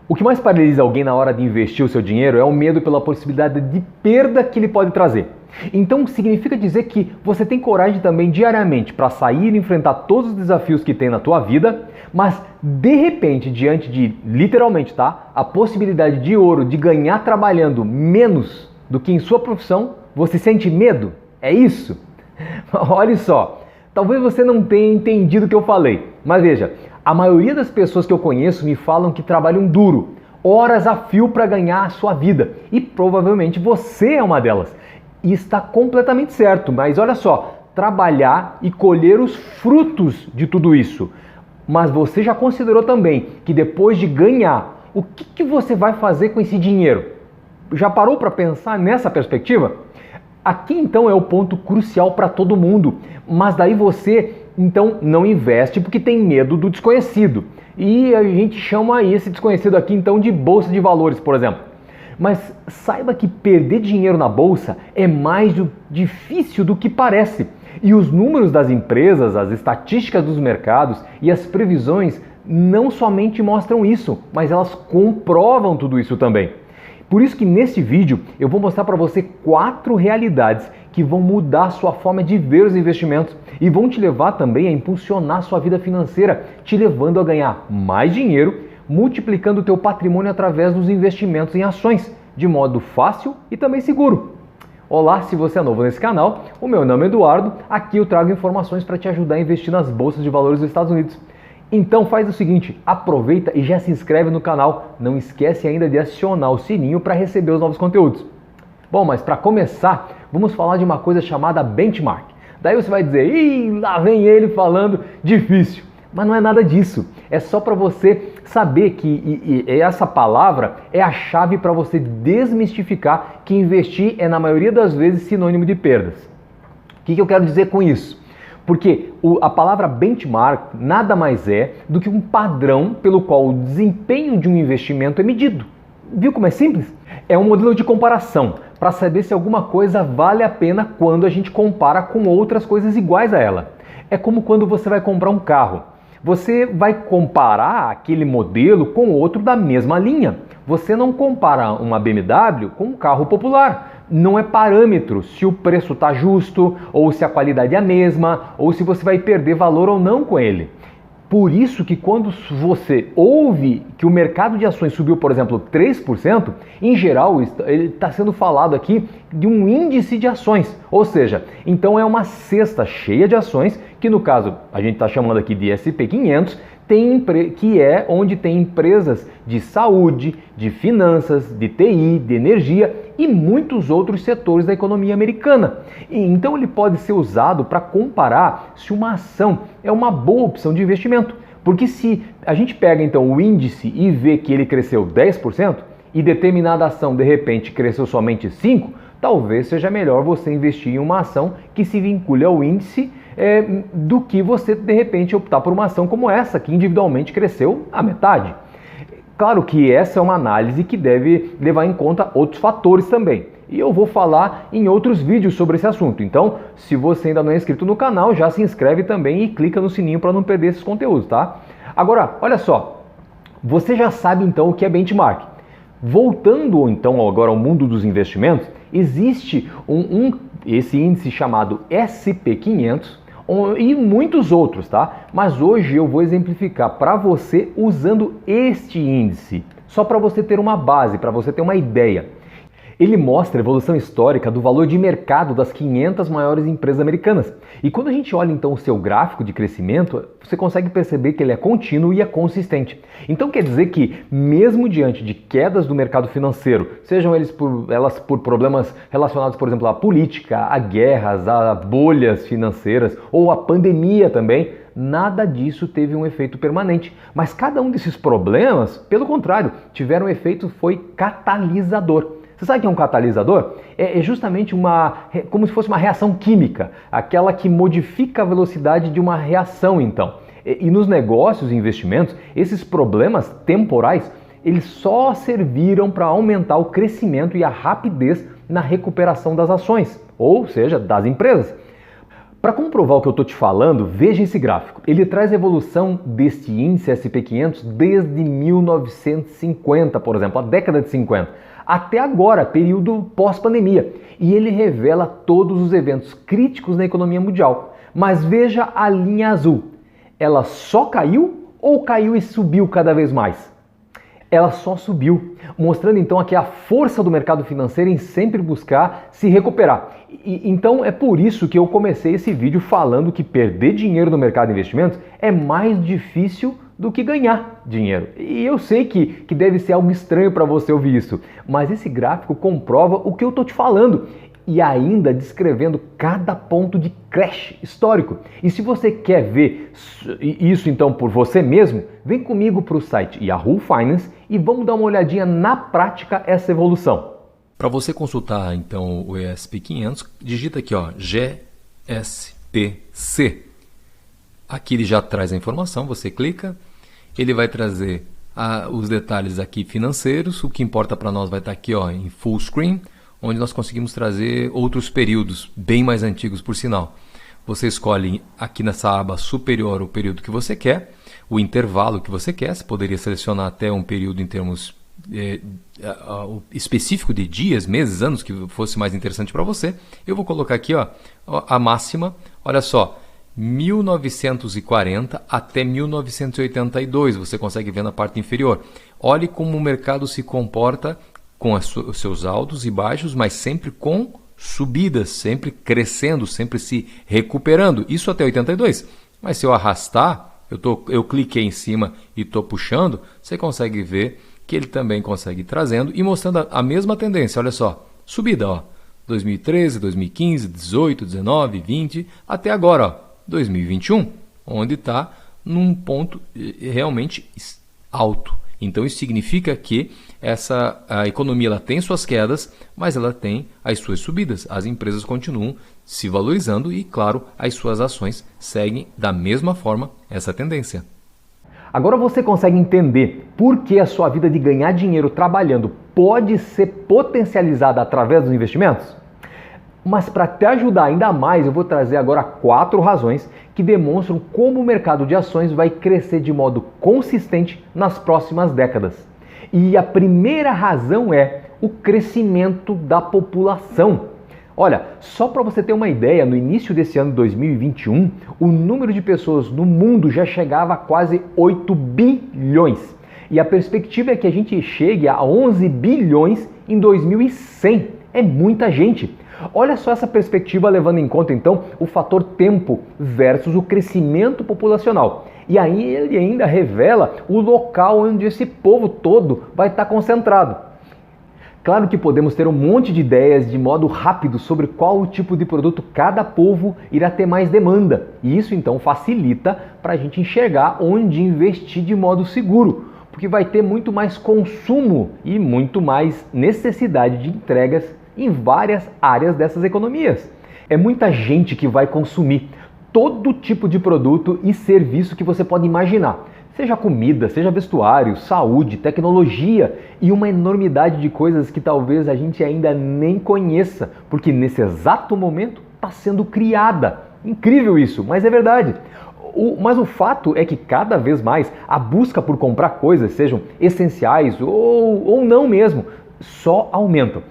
O que mais paralisa alguém na hora de investir o seu dinheiro é o medo pela possibilidade de perda que ele pode trazer. Então significa dizer que você tem coragem também diariamente para sair e enfrentar todos os desafios que tem na tua vida, mas de repente, diante de, literalmente, tá, a possibilidade de ouro, de ganhar trabalhando menos do que em sua profissão, você sente medo? É isso? Olha só, talvez você não tenha entendido o que eu falei, mas veja, a maioria das pessoas que eu conheço me falam que trabalham duro, horas a fio para ganhar a sua vida, e provavelmente você é uma delas. E está completamente certo, mas olha só, trabalhar e colher os frutos de tudo isso. Mas você já considerou também que depois de ganhar, o que você vai fazer com esse dinheiro? Já parou para pensar nessa perspectiva? Aqui então é o ponto crucial para todo mundo, mas daí você então não investe porque tem medo do desconhecido. E a gente chama esse desconhecido aqui então de bolsa de valores, por exemplo. Mas saiba que perder dinheiro na bolsa é mais difícil do que parece. E os números das empresas, as estatísticas dos mercados e as previsões não somente mostram isso, mas elas comprovam tudo isso também. Por isso que neste vídeo eu vou mostrar para você 4 realidades que vão mudar a sua forma de ver os investimentos e vão te levar também a impulsionar a sua vida financeira, te levando a ganhar mais dinheiro, multiplicando o teu patrimônio através dos investimentos em ações, de modo fácil e também seguro. Olá, se você é novo nesse canal, o meu nome é Eduardo, aqui eu trago informações para te ajudar a investir nas bolsas de valores dos Estados Unidos. Então faz o seguinte, aproveita e já se inscreve no canal, não esquece ainda de acionar o sininho para receber os novos conteúdos. Bom, mas para começar, vamos falar de uma coisa chamada benchmark. Daí você vai dizer, ih, lá vem ele falando difícil. Mas não é nada disso, é só para você saber que essa palavra é a chave para você desmistificar que investir é na maioria das vezes sinônimo de perdas. O que eu quero dizer com isso? Porque a palavra benchmark nada mais é do que um padrão pelo qual o desempenho de um investimento é medido. Viu como é simples? É um modelo de comparação para saber se alguma coisa vale a pena quando a gente compara com outras coisas iguais a ela. É como quando você vai comprar um carro. Você vai comparar aquele modelo com outro da mesma linha. Você não compara uma BMW com um carro popular. Não é parâmetro se o preço está justo, ou se a qualidade é a mesma, ou se você vai perder valor ou não com ele. Por isso que quando você ouve que o mercado de ações subiu, por exemplo, 3%, em geral ele está sendo falado aqui de um índice de ações. Ou seja, então é uma cesta cheia de ações, que no caso a gente está chamando aqui de S&P 500, que é onde tem empresas de saúde, de finanças, de TI, de energia e muitos outros setores da economia americana. E então ele pode ser usado para comparar se uma ação é uma boa opção de investimento. Porque se a gente pega então o índice e vê que ele cresceu 10% e determinada ação de repente cresceu somente 5%, talvez seja melhor você investir em uma ação que se vincule ao índice do que você de repente optar por uma ação como essa, que individualmente cresceu a metade. Claro que essa é uma análise que deve levar em conta outros fatores também. E eu vou falar em outros vídeos sobre esse assunto. Então, se você ainda não é inscrito no canal, já se inscreve também e clica no sininho para não perder esses conteúdos, tá? Agora, olha só, você já sabe então o que é benchmark. Voltando então agora ao mundo dos investimentos, existe esse índice chamado S&P 500 e muitos outros, tá? Mas hoje eu vou exemplificar para você usando este índice, só para você ter uma base, para você ter uma ideia. Ele mostra a evolução histórica do valor de mercado das 500 maiores empresas americanas. E quando a gente olha então o seu gráfico de crescimento, você consegue perceber que ele é contínuo e é consistente. Então quer dizer que mesmo diante de quedas do mercado financeiro, sejam elas por problemas relacionados, por exemplo, à política, a guerras, a bolhas financeiras ou a pandemia também, nada disso teve um efeito permanente. Mas cada um desses problemas, pelo contrário, tiveram um efeito foi catalisador. Você sabe o que é um catalisador? É justamente como se fosse uma reação química, aquela que modifica a velocidade de uma reação, então. E nos negócios e investimentos, esses problemas temporais, eles só serviram para aumentar o crescimento e a rapidez na recuperação das ações, ou seja, das empresas. Para comprovar o que eu estou te falando, veja esse gráfico. Ele traz a evolução deste índice S&P 500 desde 1950, por exemplo, a década de 50, até agora, período pós-pandemia. E ele revela todos os eventos críticos na economia mundial. Mas veja a linha azul. Ela só caiu ou caiu e subiu cada vez mais? Ela só subiu, mostrando então aqui a força do mercado financeiro em sempre buscar se recuperar. Então é por isso que eu comecei esse vídeo falando que perder dinheiro no mercado de investimentos é mais difícil do que ganhar dinheiro. E eu sei que deve ser algo estranho para você ouvir isso, mas esse gráfico comprova o que eu estou te falando. E ainda descrevendo cada ponto de crash histórico. E se você quer ver isso então por você mesmo, vem comigo para o site Yahoo Finance e vamos dar uma olhadinha na prática essa evolução. Para você consultar então o S&P 500, digita aqui ó, GSPC. Aqui ele já traz a informação, você clica, ele vai trazer os detalhes aqui financeiros, o que importa para nós vai estar aqui ó, em full screen, onde nós conseguimos trazer outros períodos, bem mais antigos por sinal. Você escolhe aqui nessa aba superior o período que você quer, o intervalo que você quer, você poderia selecionar até um período em termos específico de dias, meses, anos, que fosse mais interessante para você. Eu vou colocar aqui ó, a máxima, olha só, 1940 até 1982, você consegue ver na parte inferior. Olhe como o mercado se comporta com os seus altos e baixos, mas sempre com subidas, sempre crescendo, sempre se recuperando. Isso até 82. Mas se eu arrastar, eu cliquei em cima e estou puxando, você consegue ver que ele também consegue ir trazendo e mostrando a mesma tendência. Olha só, subida, ó, 2013, 2015, 18, 19, 20, até agora, ó, 2021, onde está num ponto realmente alto. Então isso significa que a economia ela tem suas quedas, mas ela tem as suas subidas. As empresas continuam se valorizando e, claro, as suas ações seguem da mesma forma essa tendência. Agora você consegue entender por que a sua vida de ganhar dinheiro trabalhando pode ser potencializada através dos investimentos? Mas para te ajudar ainda mais, eu vou trazer agora 4 razões que demonstram como o mercado de ações vai crescer de modo consistente nas próximas décadas. E a primeira razão é o crescimento da população. Olha, só para você ter uma ideia, no início desse ano 2021, o número de pessoas no mundo já chegava a quase 8 bilhões. E a perspectiva é que a gente chegue a 11 bilhões em 2100. É muita gente. Olha só essa perspectiva levando em conta então o fator tempo versus o crescimento populacional. E aí ele ainda revela o local onde esse povo todo vai estar concentrado. Claro que podemos ter um monte de ideias de modo rápido sobre qual tipo de produto cada povo irá ter mais demanda. E isso então facilita para a gente enxergar onde investir de modo seguro, porque vai ter muito mais consumo e muito mais necessidade de entregas em várias áreas dessas economias. É muita gente que vai consumir todo tipo de produto e serviço que você pode imaginar. Seja comida, seja vestuário, saúde, tecnologia e uma enormidade de coisas que talvez a gente ainda nem conheça, porque nesse exato momento está sendo criada. Incrível isso, mas é verdade. Mas o fato é que cada vez mais a busca por comprar coisas, sejam essenciais ou não mesmo, só aumenta.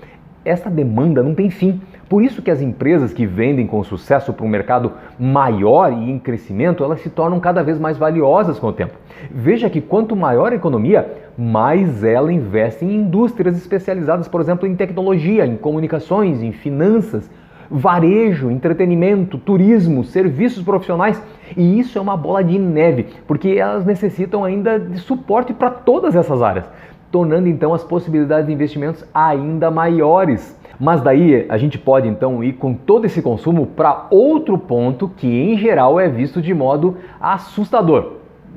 Essa demanda não tem fim. Por isso que as empresas que vendem com sucesso para um mercado maior e em crescimento, elas se tornam cada vez mais valiosas com o tempo. Veja que quanto maior a economia, mais ela investe em indústrias especializadas, por exemplo, em tecnologia, em comunicações, em finanças, varejo, entretenimento, turismo, serviços profissionais. E isso é uma bola de neve, porque elas necessitam ainda de suporte para todas essas áreas, tornando então as possibilidades de investimentos ainda maiores. Mas daí a gente pode então ir com todo esse consumo para outro ponto que em geral é visto de modo assustador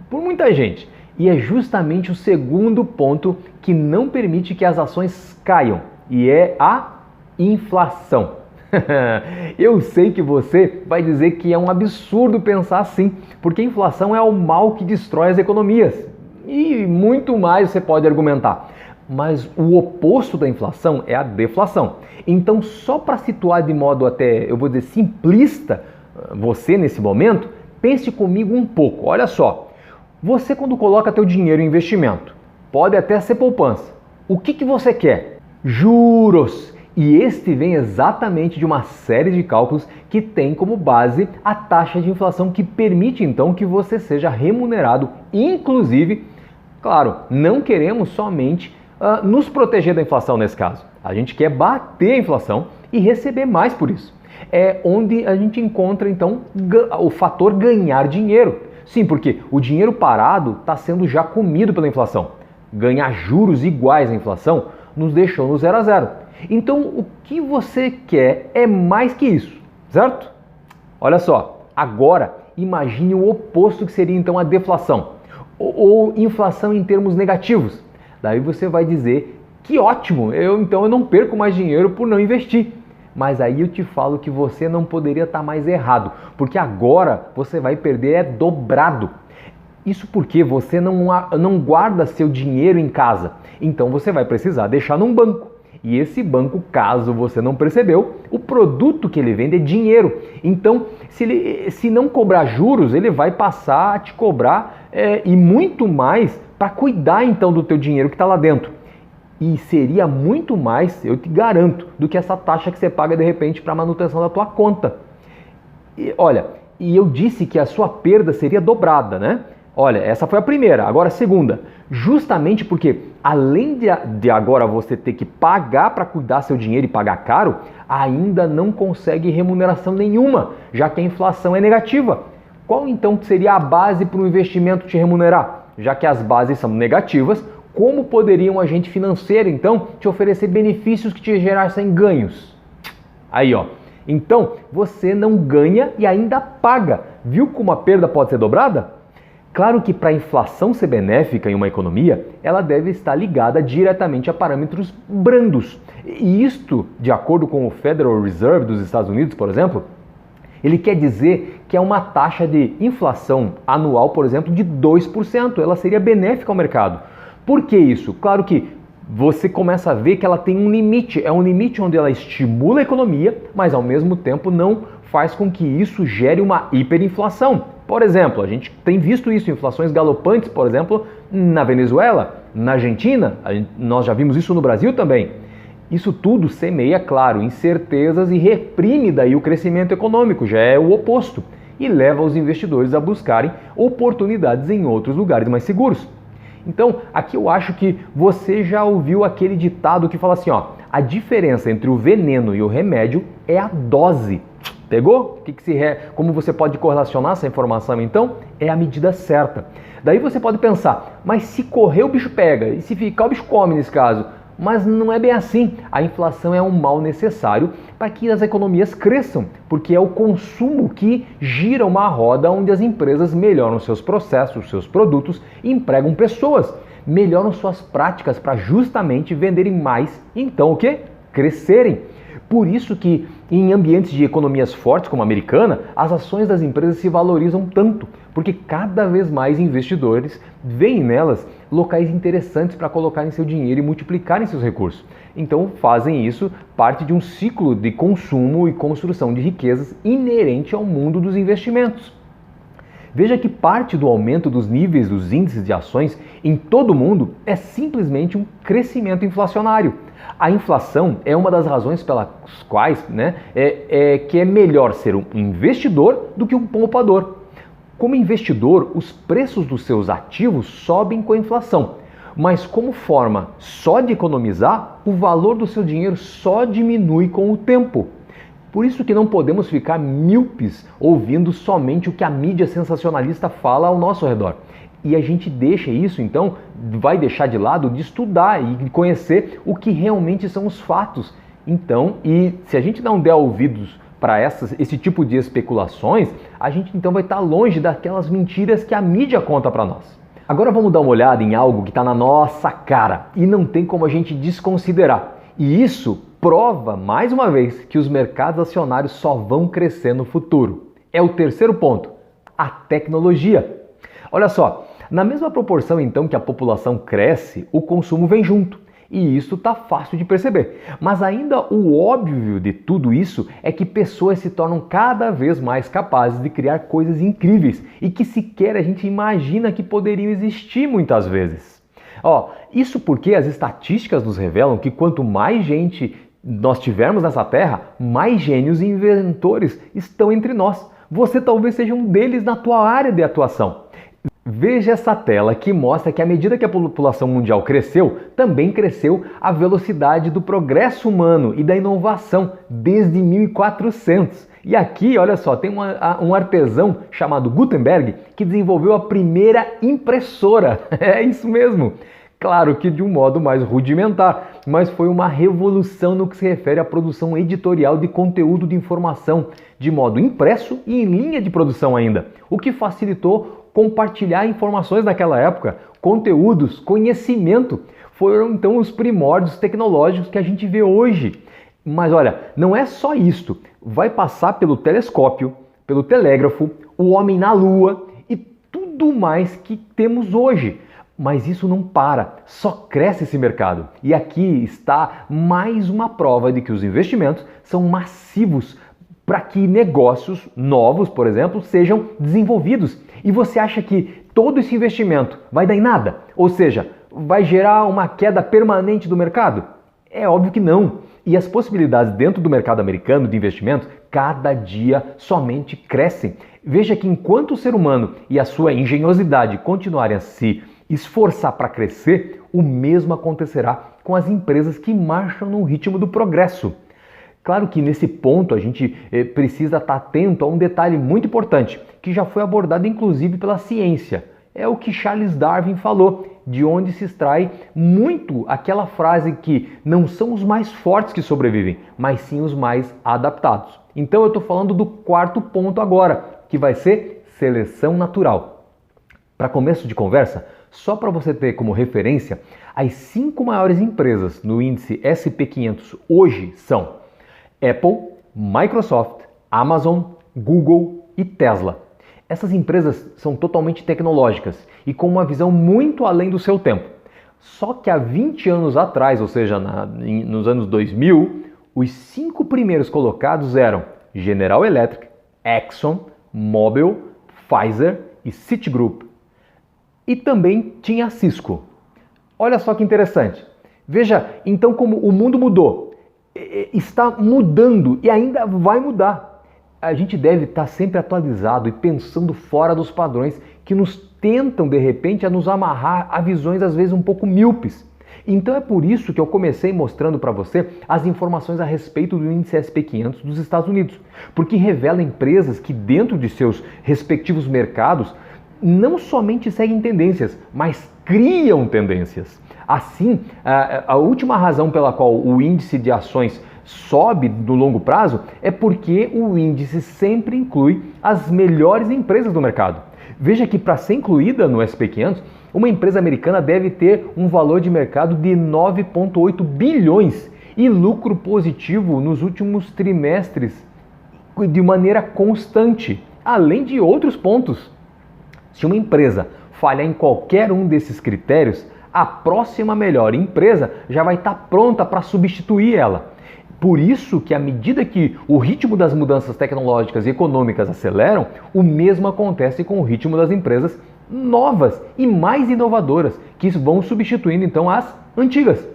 por muita gente. E é justamente o segundo ponto que não permite que as ações caiam, e é a inflação. Eu sei que você vai dizer que é um absurdo pensar assim, porque a inflação é o mal que destrói as economias. E muito mais você pode argumentar. Mas o oposto da inflação é a deflação. Então, só para situar de modo até, eu vou dizer, simplista, você nesse momento, pense comigo um pouco. Olha só, você quando coloca teu dinheiro em investimento, pode até ser poupança. O que você quer? Juros! E este vem exatamente de uma série de cálculos que tem como base a taxa de inflação que permite então que você seja remunerado. Inclusive, claro, não queremos somente nos proteger da inflação nesse caso. A gente quer bater a inflação e receber mais por isso. É onde a gente encontra então o fator ganhar dinheiro. Sim, porque o dinheiro parado está sendo já comido pela inflação. Ganhar juros iguais à inflação nos deixou no 0 a 0. Então, o que você quer é mais que isso, certo? Olha só, agora imagine o oposto que seria então a deflação, ou inflação em termos negativos. Daí você vai dizer, que ótimo, então eu não perco mais dinheiro por não investir. Mas aí eu te falo que você não poderia estar mais errado, porque agora você vai perder dobrado. Isso porque você não guarda seu dinheiro em casa, então você vai precisar deixar num banco. E esse banco, caso você não percebeu, o produto que ele vende é dinheiro. Então, se não cobrar juros, ele vai passar a te cobrar e muito mais para cuidar então do teu dinheiro que está lá dentro. E seria muito mais, eu te garanto, do que essa taxa que você paga de repente para a manutenção da tua conta. E eu disse que a sua perda seria dobrada, né? Olha, essa foi a primeira, agora a segunda. Justamente porque, além de agora você ter que pagar para cuidar seu dinheiro e pagar caro, ainda não consegue remuneração nenhuma, já que a inflação é negativa. Qual então seria a base para o investimento te remunerar? Já que as bases são negativas, como poderia um agente financeiro, então, te oferecer benefícios que te gerassem ganhos? Aí, ó. Então, você não ganha e ainda paga. Viu como a perda pode ser dobrada? Claro que para a inflação ser benéfica em uma economia, ela deve estar ligada diretamente a parâmetros brandos. E isto, de acordo com o Federal Reserve dos Estados Unidos, por exemplo, ele quer dizer que é uma taxa de inflação anual, por exemplo, de 2%. Ela seria benéfica ao mercado. Por que isso? Claro que você começa a ver que ela tem um limite. É um limite onde ela estimula a economia, mas ao mesmo tempo não faz com que isso gere uma hiperinflação. Por exemplo, a gente tem visto isso, inflações galopantes, por exemplo, na Venezuela, na Argentina, nós já vimos isso no Brasil também. Isso tudo semeia, claro, incertezas e reprime daí o crescimento econômico, já é o oposto, e leva os investidores a buscarem oportunidades em outros lugares mais seguros. Então, aqui eu acho que você já ouviu aquele ditado que fala assim, ó, a diferença entre o veneno e o remédio é a dose. Pegou? Como você pode correlacionar essa informação então? É a medida certa. Daí você pode pensar, mas se correr o bicho pega, e se ficar o bicho come nesse caso. Mas não é bem assim. A inflação é um mal necessário para que as economias cresçam, porque é o consumo que gira uma roda onde as empresas melhoram seus processos, seus produtos e empregam pessoas, melhoram suas práticas para justamente venderem mais, então o quê? Crescerem. Por isso que em ambientes de economias fortes como a americana, as ações das empresas se valorizam tanto, porque cada vez mais investidores veem nelas locais interessantes para colocarem seu dinheiro e multiplicarem seus recursos. Então fazem isso parte de um ciclo de consumo e construção de riquezas inerente ao mundo dos investimentos. Veja que parte do aumento dos níveis dos índices de ações em todo o mundo é simplesmente um crescimento inflacionário. A inflação é uma das razões pelas quais que é melhor ser um investidor do que um poupador. Como investidor, os preços dos seus ativos sobem com a inflação, mas como forma só de economizar, o valor do seu dinheiro só diminui com o tempo. Por isso que não podemos ficar míopes ouvindo somente o que a mídia sensacionalista fala ao nosso redor. E a gente deixa isso, então, vai deixar de lado de estudar e conhecer o que realmente são os fatos. Então, e se a gente não der ouvidos para esse tipo de especulações, a gente então vai estar longe daquelas mentiras que a mídia conta para nós. Agora vamos dar uma olhada em algo que está na nossa cara e não tem como a gente desconsiderar. E isso prova, mais uma vez, que os mercados acionários só vão crescer no futuro. É o terceiro ponto, a tecnologia. Olha só, na mesma proporção então que a população cresce, o consumo vem junto. E isso está fácil de perceber. Mas ainda o óbvio de tudo isso é que pessoas se tornam cada vez mais capazes de criar coisas incríveis e que sequer a gente imagina que poderiam existir muitas vezes. Isso porque as estatísticas nos revelam que quanto mais gente nós tivermos nessa terra, mais gênios e inventores estão entre nós. Você talvez seja um deles na tua área de atuação. Veja essa tela que mostra que à medida que a população mundial cresceu, também cresceu a velocidade do progresso humano e da inovação desde 1400. E aqui, olha só, tem um artesão chamado Gutenberg que desenvolveu a primeira impressora. É isso mesmo. Claro que de um modo mais rudimentar, mas foi uma revolução no que se refere à produção editorial de conteúdo de informação, de modo impresso e em linha de produção ainda, o que facilitou compartilhar informações naquela época, conteúdos, conhecimento. Foram então os primórdios tecnológicos que a gente vê hoje. Mas olha, não é só isto. Vai passar pelo telescópio, pelo telégrafo, o homem na lua e tudo mais que temos hoje. Mas isso não para, só cresce esse mercado. E aqui está mais uma prova de que os investimentos são massivos para que negócios novos, por exemplo, sejam desenvolvidos. E você acha que todo esse investimento vai dar em nada? Ou seja, vai gerar uma queda permanente do mercado? É óbvio que não. E as possibilidades dentro do mercado americano de investimentos cada dia somente crescem. Veja que enquanto o ser humano e a sua engenhosidade continuarem a se esforçar para crescer, o mesmo acontecerá com as empresas que marcham no ritmo do progresso. Claro que nesse ponto a gente precisa estar atento a um detalhe muito importante, que já foi abordado inclusive pela ciência. É o que Charles Darwin falou, de onde se extrai muito aquela frase que não são os mais fortes que sobrevivem, mas sim os mais adaptados. Então eu estou falando do quarto ponto agora, que vai ser seleção natural. Para começo de conversa, só para você ter como referência, as 5 maiores empresas no índice SP500 hoje são Apple, Microsoft, Amazon, Google e Tesla. Essas empresas são totalmente tecnológicas e com uma visão muito além do seu tempo. Só que há 20 anos atrás, ou seja, nos anos 2000, os 5 primeiros colocados eram General Electric, Exxon, Mobil, Pfizer e Citigroup. E também tinha a Cisco. Olha só que interessante. Veja então como o mundo mudou. Está mudando e ainda vai mudar. A gente deve estar sempre atualizado e pensando fora dos padrões que nos tentam de repente a nos amarrar a visões às vezes um pouco míopes. Então é por isso que eu comecei mostrando para você as informações a respeito do índice SP500 dos Estados Unidos, porque revela empresas que dentro de seus respectivos mercados não somente seguem tendências, mas criam tendências. Assim, a última razão pela qual o índice de ações sobe no longo prazo é porque o índice sempre inclui as melhores empresas do mercado. Veja que para ser incluída no SP500, uma empresa americana deve ter um valor de mercado de 9,8 bilhões e lucro positivo nos últimos trimestres de maneira constante, além de outros pontos. Se uma empresa falhar em qualquer um desses critérios, a próxima melhor empresa já vai estar pronta para substituir ela. Por isso que à medida que o ritmo das mudanças tecnológicas e econômicas aceleram, o mesmo acontece com o ritmo das empresas novas e mais inovadoras, que vão substituindo então as antigas.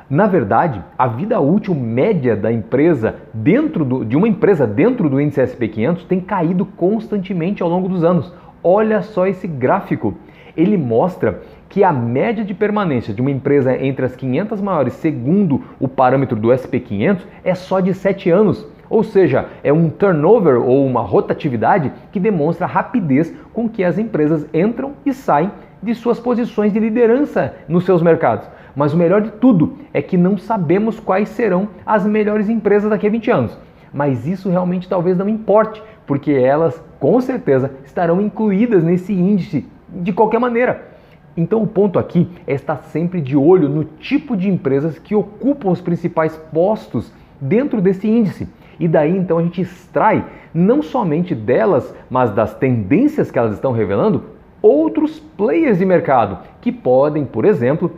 Na verdade, a vida útil média da empresa de uma empresa dentro do índice SP500 tem caído constantemente ao longo dos anos. Olha só esse gráfico. Ele mostra que a média de permanência de uma empresa entre as 500 maiores, segundo o parâmetro do SP500, é só de 7 anos. Ou seja, é um turnover ou uma rotatividade que demonstra a rapidez com que as empresas entram e saem de suas posições de liderança nos seus mercados. Mas o melhor de tudo é que não sabemos quais serão as melhores empresas daqui a 20 anos. Mas isso realmente talvez não importe, porque elas com certeza estarão incluídas nesse índice de qualquer maneira. Então o ponto aqui é estar sempre de olho no tipo de empresas que ocupam os principais postos dentro desse índice. E daí então a gente extrai não somente delas, mas das tendências que elas estão revelando, outros players de mercado que podem, por exemplo,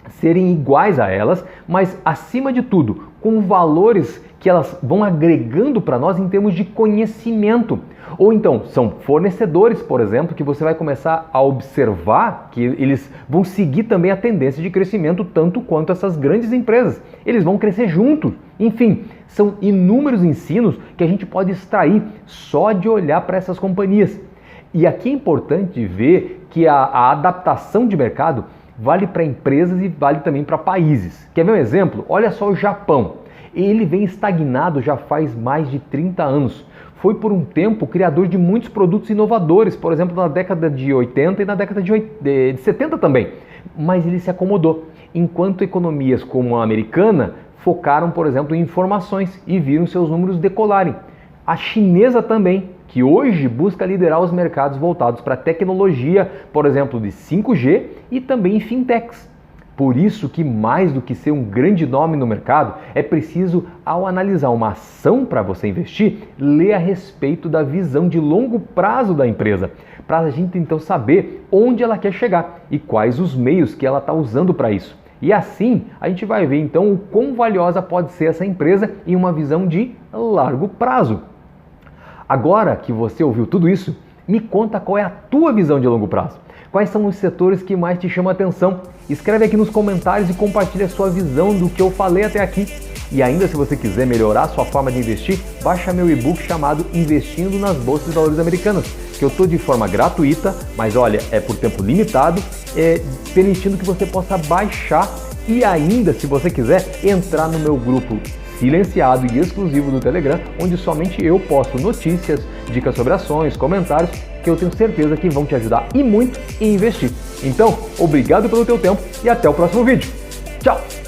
serem iguais a elas, mas acima de tudo, com valores que elas vão agregando para nós em termos de conhecimento. Ou então, são fornecedores, por exemplo, que você vai começar a observar que eles vão seguir também a tendência de crescimento tanto quanto essas grandes empresas. Eles vão crescer juntos. Enfim, são inúmeros ensinos que a gente pode extrair só de olhar para essas companhias. E aqui é importante ver que a adaptação de mercado vale para empresas e vale também para países. Quer ver um exemplo? Olha só o Japão. Ele vem estagnado já faz mais de 30 anos. Foi por um tempo criador de muitos produtos inovadores, por exemplo, na década de 80 e na década de 70 também. Mas ele se acomodou, enquanto economias como a americana focaram, por exemplo, em informações e viram seus números decolarem. A chinesa também, que hoje busca liderar os mercados voltados para a tecnologia, por exemplo, de 5G e também fintechs. Por isso que mais do que ser um grande nome no mercado, é preciso, ao analisar uma ação para você investir, ler a respeito da visão de longo prazo da empresa, para a gente então saber onde ela quer chegar e quais os meios que ela está usando para isso. E assim a gente vai ver então o quão valiosa pode ser essa empresa em uma visão de largo prazo. Agora que você ouviu tudo isso, me conta qual é a tua visão de longo prazo. Quais são os setores que mais te chamam a atenção? Escreve aqui nos comentários e compartilha a sua visão do que eu falei até aqui. E ainda, se você quiser melhorar a sua forma de investir, baixa meu e-book chamado Investindo nas Bolsas de Valores Americanas, que eu estou de forma gratuita, mas olha, é por tempo limitado, permitindo que você possa baixar e ainda, se você quiser, entrar no meu grupo silenciado e exclusivo do Telegram, onde somente eu posto notícias, dicas sobre ações, comentários, que eu tenho certeza que vão te ajudar e muito em investir. Então, obrigado pelo teu tempo e até o próximo vídeo. Tchau!